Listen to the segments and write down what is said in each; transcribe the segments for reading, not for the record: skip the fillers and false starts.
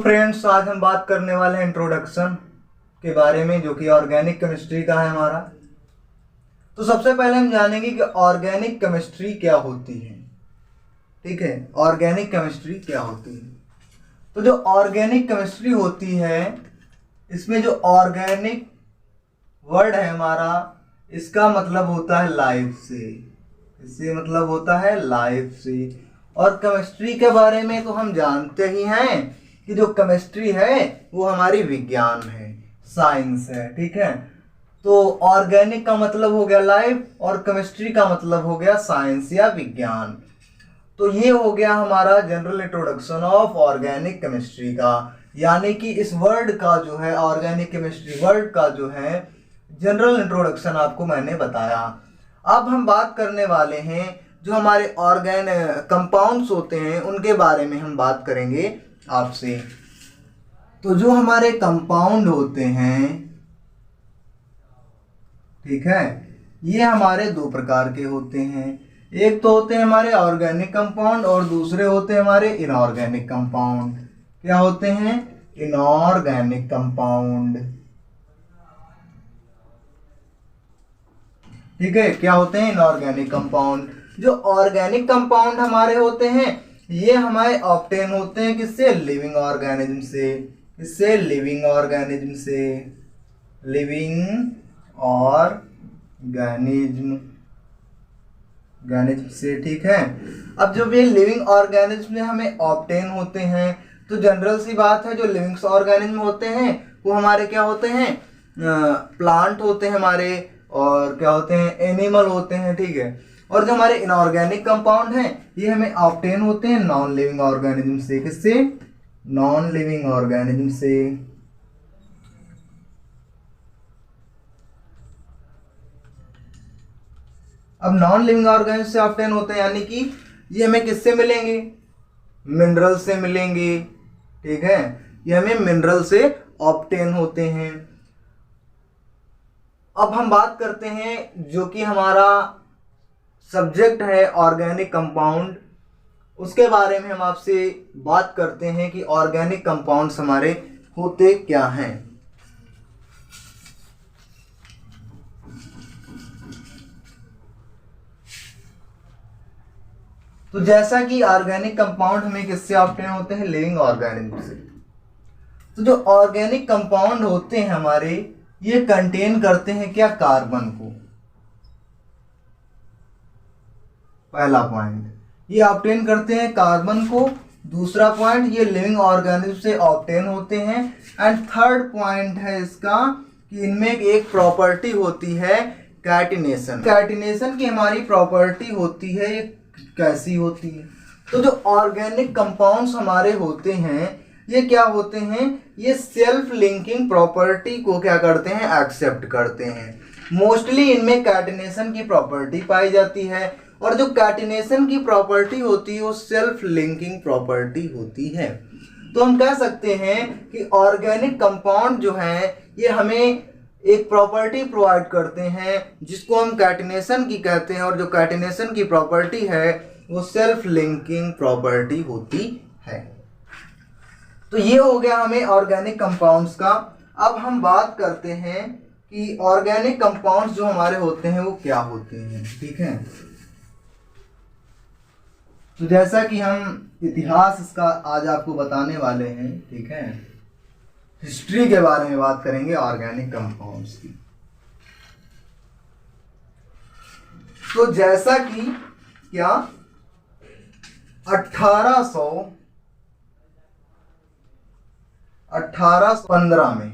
Friends, आज हम बात करने वाले हैं इंट्रोडक्शन के बारे में, जो कि ऑर्गेनिक केमिस्ट्री का है हमारा। तो सबसे पहले हम जानेंगे कि ऑर्गेनिक केमिस्ट्री क्या होती है। ठीक है, ऑर्गेनिक केमिस्ट्री क्या होती है। तो जो ऑर्गेनिक केमिस्ट्री होती है, इसमें जो ऑर्गेनिक वर्ड है हमारा, इसका मतलब होता है लाइफ से। इससे मतलब होता है लाइफ से। और केमिस्ट्री के बारे में तो हम जानते ही हैं कि जो केमिस्ट्री है वो हमारी विज्ञान है, साइंस है। ठीक है, तो ऑर्गेनिक का मतलब हो गया लाइफ और केमिस्ट्री का मतलब हो गया साइंस या विज्ञान। तो ये हो गया हमारा general introduction of organic chemistry का, यानी कि इस वर्ड का जो है, ऑर्गेनिक केमिस्ट्री वर्ड का जो है जनरल इंट्रोडक्शन आपको मैंने बताया। अब हम बात करने वाले हैं जो हमारे कंपाउंड्स होते हैं, उनके बारे में हम बात करेंगे आपसे। तो जो हमारे कंपाउंड होते हैं, ठीक है, ये हमारे दो प्रकार के होते हैं। एक तो होते हैं हमारे ऑर्गेनिक कंपाउंड और दूसरे होते हैं हमारे इनऑर्गेनिक कंपाउंड। क्या होते हैं? Inorganic compound. ठीक है, क्या होते हैं? Inorganic compound. जो ऑर्गेनिक कंपाउंड हमारे होते हैं, ये हमारे ऑब्टेन होते हैं किससे? लिविंग ऑर्गेनिज्म से। किससे? लिविंग ऑर्गेनिज्म से। लिविंग ऑर्गेनिज्म से। ठीक है, अब जब ये लिविंग ऑर्गेनिज्म में हमें ऑब्टेन होते हैं, तो जनरल सी बात है, जो लिविंग ऑर्गेनिज्म होते हैं वो हमारे क्या होते हैं? प्लांट होते हैं हमारे, और क्या होते हैं? एनिमल होते हैं। ठीक है, और जो हमारे इनऑर्गेनिक कंपाउंड हैं, ये हमें ऑब्टेन होते हैं नॉन लिविंग ऑर्गेनिज्म से। किससे? नॉन लिविंग ऑर्गेनिज्म से। अब नॉन लिविंग ऑर्गेनिज्म से ऑब्टेन होते हैं, यानी कि ये हमें किससे मिलेंगे? मिनरल से मिलेंगे। ठीक है, ये हमें मिनरल से ऑब्टेन होते हैं। अब हम बात करते हैं जो कि हमारा सब्जेक्ट है ऑर्गेनिक कंपाउंड, उसके बारे में हम आपसे बात करते हैं कि ऑर्गेनिक कंपाउंड्स हमारे होते क्या हैं। तो जैसा कि ऑर्गेनिक कंपाउंड हमें किससे ऑब्टेन होते हैं? लिविंग ऑर्गेनिज्म से। तो जो ऑर्गेनिक कंपाउंड होते हैं हमारे, ये कंटेन करते हैं क्या? कार्बन को। पहला पॉइंट, ये ऑब्टेन करते हैं कार्बन को। दूसरा पॉइंट, ये लिविंग ऑर्गेनिज्म से ऑब्टेन होते हैं। एंड थर्ड पॉइंट है इसका कि इनमें एक प्रॉपर्टी होती है कैटिनेशन। कैटिनेशन की हमारी प्रॉपर्टी होती है, ये कैसी होती है? तो जो ऑर्गेनिक कंपाउंड्स हमारे होते हैं, ये क्या होते हैं? ये सेल्फ लिंकिंग प्रॉपर्टी को क्या करते हैं? एक्सेप्ट करते हैं। मोस्टली इनमें कैटिनेशन की प्रॉपर्टी पाई जाती है, और जो कैटिनेशन की प्रॉपर्टी होती है वो सेल्फ लिंकिंग प्रॉपर्टी होती है। तो हम कह सकते हैं कि ऑर्गेनिक कंपाउंड जो है, ये हमें एक प्रॉपर्टी प्रोवाइड करते हैं जिसको हम कैटिनेशन की कहते हैं, और जो कैटिनेशन की प्रॉपर्टी है वो सेल्फ लिंकिंग प्रॉपर्टी होती है। तो ये हो गया हमें ऑर्गेनिक कंपाउंड्स का। अब हम बात करते हैं कि ऑर्गेनिक कंपाउंड्स जो हमारे होते हैं वो क्या होते हैं। ठीक है, तो जैसा कि हम इतिहास इसका आज आपको बताने वाले हैं, ठीक है, हिस्ट्री के बारे में बात करेंगे ऑर्गेनिक कंपाउंड्स की। तो जैसा कि क्या 1815 में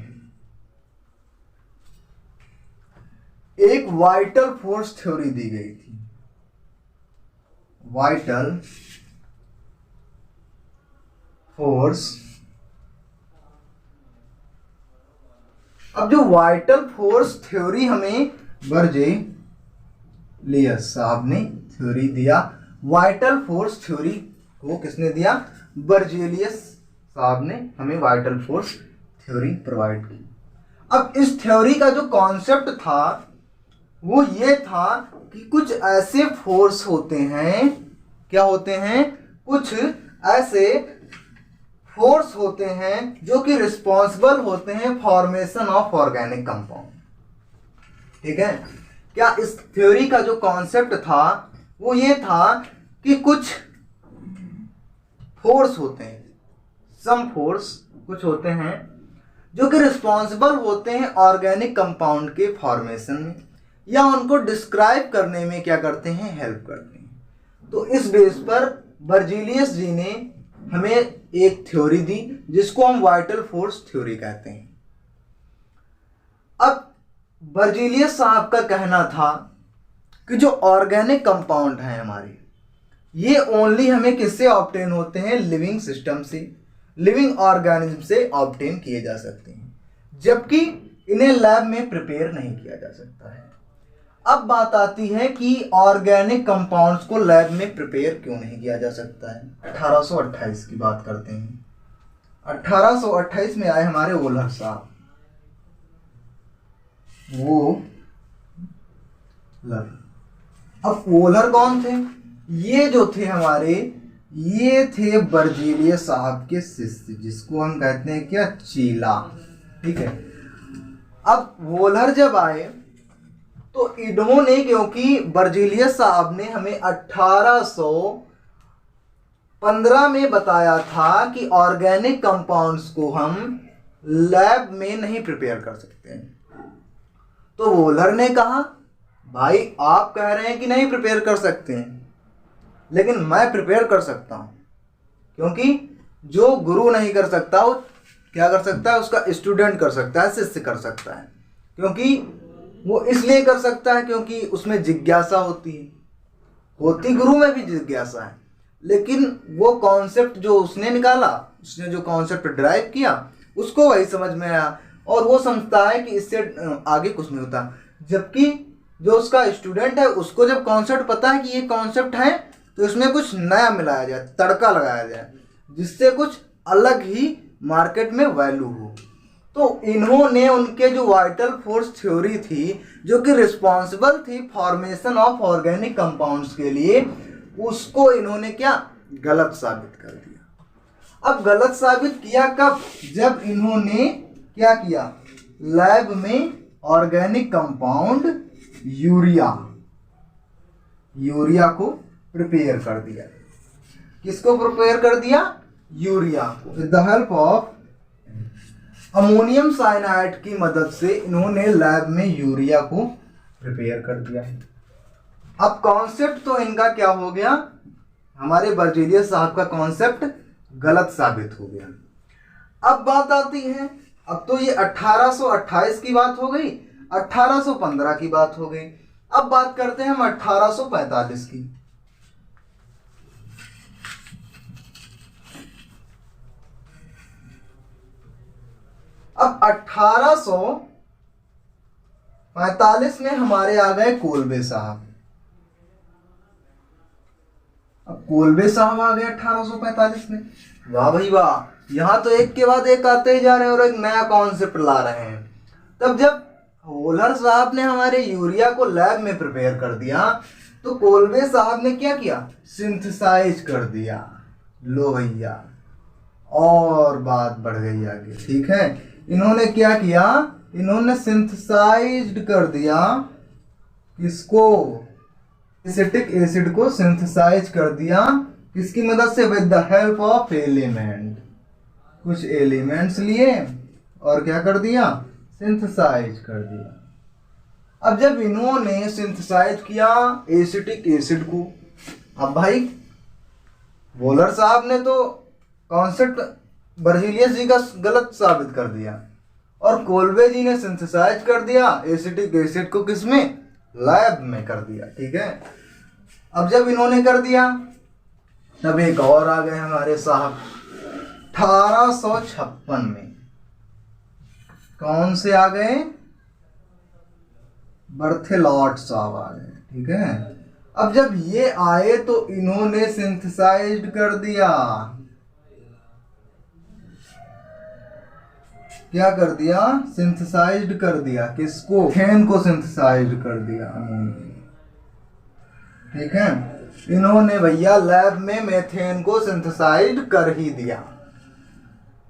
एक वाइटल फोर्स थ्योरी दी गई थी। Vital force. अब जो वाइटल फोर्स थ्योरी हमें बर्जेलियस साहब ने थ्योरी दिया। वाइटल फोर्स थ्योरी को किसने दिया? बर्जेलियस साहब ने हमें वाइटल फोर्स थ्योरी प्रोवाइड की। अब इस थ्योरी का जो कॉन्सेप्ट था वो ये था कि कुछ ऐसे फोर्स होते हैं, क्या होते हैं? कुछ ऐसे फोर्स होते हैं जो कि रिस्पॉन्सिबल होते हैं फॉर्मेशन ऑफ ऑर्गेनिक कंपाउंड। ठीक है, क्या इस थ्योरी का जो कॉन्सेप्ट था वो ये था कि कुछ फोर्स होते हैं, सम फोर्स कुछ होते हैं जो कि रिस्पॉन्सिबल होते हैं ऑर्गेनिक कंपाउंड के फॉर्मेशन में या उनको डिस्क्राइब करने में क्या करते हैं, हेल्प करते हैं। तो इस बेस पर बर्जीलियस जी ने हमें एक थ्योरी दी जिसको हम वाइटल फोर्स थ्योरी कहते हैं। अब बर्जीलियस साहब का कहना था कि जो ऑर्गेनिक कंपाउंड हैं हमारे, ये ओनली हमें किससे ऑब्टेन होते हैं, लिविंग सिस्टम से, लिविंग ऑर्गेनिज्म से ऑब्टेन किए जा सकते हैं, जबकि इन्हें लैब में प्रिपेयर नहीं किया जा सकता है। अब बात आती है कि ऑर्गेनिक कंपाउंड्स को लैब में प्रिपेयर क्यों नहीं किया जा सकता है। 1828 की बात करते हैं। 1828 में आए हमारे वोलर साहब। अब वोलर कौन थे? ये जो थे हमारे, ये थे बर्जीलियस साहब के शिष्य, जिसको हम कहते हैं क्या, चीला। ठीक है, अब वोलर जब आए तो इन्होंने, क्योंकि बर्जीलियस साहब ने हमें 1815 में बताया था कि ऑर्गेनिक कंपाउंड्स को हम लैब में नहीं प्रिपेयर कर सकते हैं, तो वोलर ने कहा भाई आप कह रहे हैं कि नहीं प्रिपेयर कर सकते हैं, लेकिन मैं प्रिपेयर कर सकता हूं, क्योंकि जो गुरु नहीं कर सकता वो क्या कर सकता है, उसका स्टूडेंट कर सकता है, शिष्य कर सकता है। क्योंकि वो इसलिए कर सकता है क्योंकि उसमें जिज्ञासा होती है, होती गुरु में भी जिज्ञासा है, लेकिन वो कॉन्सेप्ट जो उसने निकाला, उसने जो कॉन्सेप्ट ड्राइव किया, उसको वही समझ में आया और वो समझता है कि इससे आगे कुछ नहीं होता। जबकि जो उसका स्टूडेंट है उसको जब कॉन्सेप्ट पता है कि ये कॉन्सेप्ट है, तो इसमें कुछ नया मिलाया जाए, तड़का लगाया जाए, जिससे कुछ अलग ही मार्केट में वैल्यू हो। तो इन्होंने उनके जो वाइटल फोर्स थ्योरी थी, जो कि रिस्पॉन्सिबल थी फॉर्मेशन ऑफ ऑर्गेनिक कंपाउंड्स के लिए, उसको इन्होंने क्या, गलत साबित कर दिया। अब गलत साबित किया कब? जब इन्होंने क्या किया, लैब में ऑर्गेनिक कंपाउंड यूरिया को प्रिपेयर कर दिया। किसको प्रिपेयर कर दिया? यूरिया को। With the help of ammonium cyanide की मदद से इन्होंने लैब में यूरिया को प्रिपेयर कर दिया। अब कॉन्सेप्ट तो इनका क्या हो गया, हमारे बर्जीलियस साहब का कॉन्सेप्ट गलत साबित हो गया। अब बात आती है, अब तो ये 1828 की बात हो गई, 1815 की बात हो गई। अब बात करते हैं हम 1845 की। अब 1845 में हमारे आ गए कोल्बे साहब। अब कोल्बे साहब आ गए 1845 में। वाह भाई वाह, यहां तो एक के बाद एक आते ही जा रहे हैं और एक नया कॉन्सेप्ट ला रहे हैं। तब जब वोलर साहब ने हमारे यूरिया को लैब में प्रिपेयर कर दिया, तो कोल्बे साहब ने क्या किया, सिंथेसाइज कर दिया। लो भैया, और बात बढ़ गई आगे। ठीक है, इन्होंने क्या किया, इन्होंने सिंथेसाइज्ड कर दिया, किसको, एसिटिक एसिड को सिंथेसाइज कर दिया। किसकी मदद से? With the help of element. कुछ एलिमेंट्स लिए और क्या कर दिया, सिंथेसाइज कर दिया। अब जब इन्होंने सिंथेसाइज किया एसिटिक एसिड को, अब भाई वोलर साहब ने तो कॉन्सेप्ट बर्जीलियस जी का गलत साबित कर दिया और कोल्बे जी ने सिंथेसाइज कर दिया एसिटिक एसिड को, किसमें, लैब में कर दिया। ठीक है, अब जब इन्होंने कर दिया, तब एक और आ गए हमारे साहब 1856 में। कौन से आ गए? बर्थेलॉट साहब आ गए। ठीक है, अब जब ये आए तो इन्होंने सिंथेसाइज्ड कर दिया, क्या कर दिया, सिंथेसाइज्ड कर दिया। किसको? मीथेन को सिंथेसाइज्ड कर दिया। ठीक है, इन्होंने भैया लैब में मीथेन को सिंथेसाइज्ड कर ही दिया।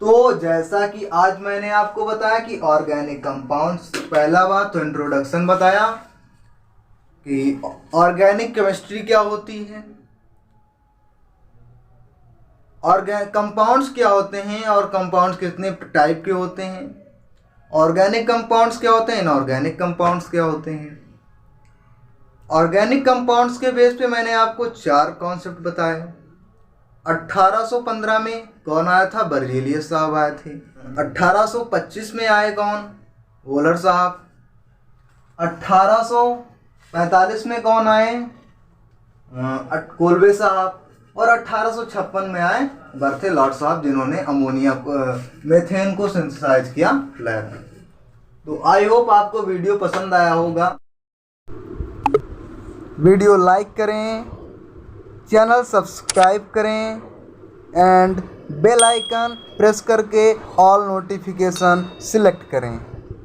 तो जैसा कि आज मैंने आपको बताया कि ऑर्गेनिक कंपाउंड्स, पहला बात तो इंट्रोडक्शन बताया कि ऑर्गेनिक केमिस्ट्री क्या होती है, कंपाउंड्स क्या होते हैं और कंपाउंड्स कितने टाइप के होते हैं, ऑर्गेनिक कंपाउंड्स क्या होते हैं, इनऑर्गेनिक कंपाउंड्स क्या होते हैं। ऑर्गेनिक कंपाउंड्स के बेस पे मैंने आपको 4 कॉन्सेप्ट बताए। 1815 में कौन आया था, बर्जेलियस साहब आए थे। 1825 में आए कौन, वोलर साहब। 1845 में कौन आए, कोल्बे साहब। और 1856 में आए बर्थेलॉट साहब, जिन्होंने अमोनिया मेथेन को सिंथेसाइज किया लैब में। तो आई होप आपको वीडियो पसंद आया होगा। वीडियो लाइक करें, चैनल सब्सक्राइब करें एंड बेल आइकन प्रेस करके ऑल नोटिफिकेशन सिलेक्ट करें।